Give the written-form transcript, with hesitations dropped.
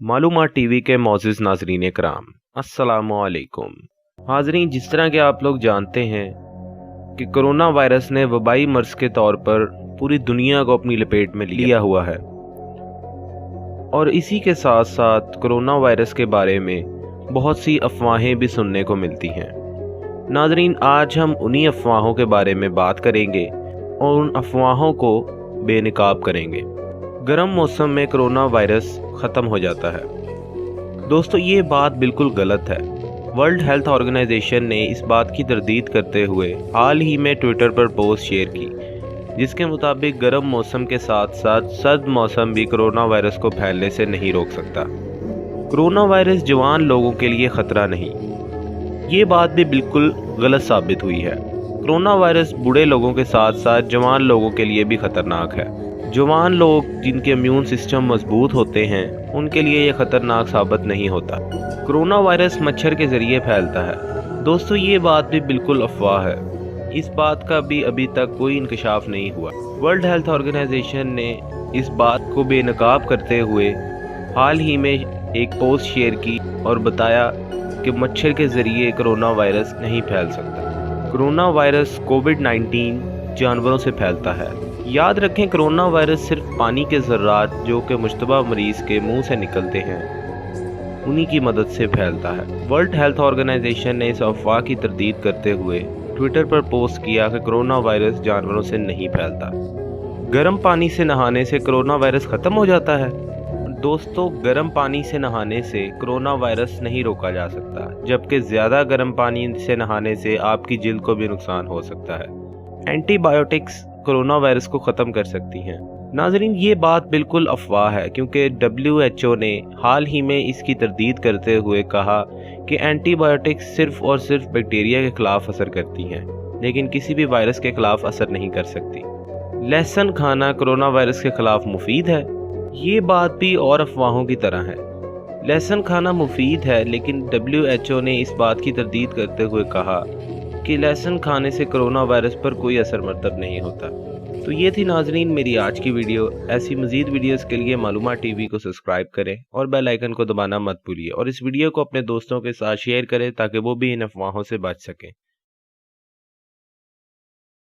मालूमात टीवी के मोअज़्ज़िज़ नाज़रीन इकराम, अस्सलामु अलैकुम। हाज़रीन, जिस तरह के आप लोग जानते हैं कि कोरोना वायरस ने वबाई मर्ज़ के तौर पर पूरी दुनिया को अपनी लपेट में लिया हुआ है और इसी के साथ साथ कोरोना वायरस के बारे में बहुत सी अफवाहें भी सुनने को मिलती हैं। नाज़रीन, आज हम उन्हीं अफवाहों के बारे में बात करेंगे और उन अफवाहों को बेनकाब करेंगे। गर्म मौसम में कोरोना वायरस ख़त्म हो जाता है। दोस्तों, ये बात बिल्कुल गलत है। वर्ल्ड हेल्थ ऑर्गेनाइजेशन ने इस बात की तरदीद करते हुए हाल ही में ट्विटर पर पोस्ट शेयर की, जिसके मुताबिक गर्म मौसम के साथ साथ सर्द मौसम भी कोरोना वायरस को फैलने से नहीं रोक सकता। कोरोना वायरस जवान लोगों के लिए ख़तरा नहीं, ये बात भी बिल्कुल गलत साबित हुई है। कोरोना वायरस बूढ़े लोगों के साथ साथ जवान लोगों के लिए भी ख़तरनाक है। जवान लोग जिनके इम्यून सिस्टम मजबूत होते हैं, उनके लिए यह ख़तरनाक साबित नहीं होता। कोरोना वायरस मच्छर के ज़रिए फैलता है। दोस्तों, ये बात भी बिल्कुल अफवाह है। इस बात का भी अभी तक कोई इंकशाफ नहीं हुआ। वर्ल्ड हेल्थ ऑर्गेनाइजेशन ने इस बात को बेनकाब करते हुए हाल ही में एक पोस्ट शेयर की और बताया कि मच्छर के ज़रिए कोरोना वायरस नहीं फैल सकता। कोरोना वायरस कोविड-19 जानवरों से फैलता है। याद रखें, कोरोना वायरस सिर्फ पानी के ज़र्रात जो कि मुश्तबा मरीज़ के मुंह से निकलते हैं, उन्हीं की मदद से फैलता है। वर्ल्ड हेल्थ ऑर्गेनाइजेशन ने इस अफवाह की तरदीद करते हुए ट्विटर पर पोस्ट किया कि कोरोना वायरस जानवरों से नहीं फैलता। गर्म पानी से नहाने से कोरोना वायरस ख़त्म हो जाता है। दोस्तों, गर्म पानी से नहाने से कोरोना वायरस नहीं रोका जा सकता, जबकि ज़्यादा गर्म पानी से नहाने से आपकी जिल्द को भी नुकसान हो सकता है। एंटीबायोटिक्स कोरोना वायरस को ख़त्म कर सकती हैं। नाज़रीन, ये बात बिल्कुल अफवाह है, क्योंकि WHO ने हाल ही में इसकी तरदीद करते हुए कहा कि एंटीबायोटिक्स सिर्फ़ और सिर्फ बैक्टीरिया के ख़िलाफ़ असर करती हैं, लेकिन किसी भी वायरस के ख़िलाफ़ असर नहीं कर सकती। लहसुन खाना कोरोना वायरस के ख़िलाफ़ मुफीद है। ये बात भी और अफवाहों की तरह है। लहसुन खाना मुफीद है, लेकिन WHO ने इस बात की तरदीद करते हुए कहा कि लहसुन खाने से कोरोना वायरस पर कोई असर मरतब नहीं होता। तो ये थी नाज़रीन मेरी आज की वीडियो। ऐसी मज़ीद वीडियोस के लिए मालूमात टीवी को सब्सक्राइब करें और बेल आइकन को दबाना मत भूलिए, और इस वीडियो को अपने दोस्तों के साथ शेयर करें ताकि वो भी इन अफवाहों से बच सकें।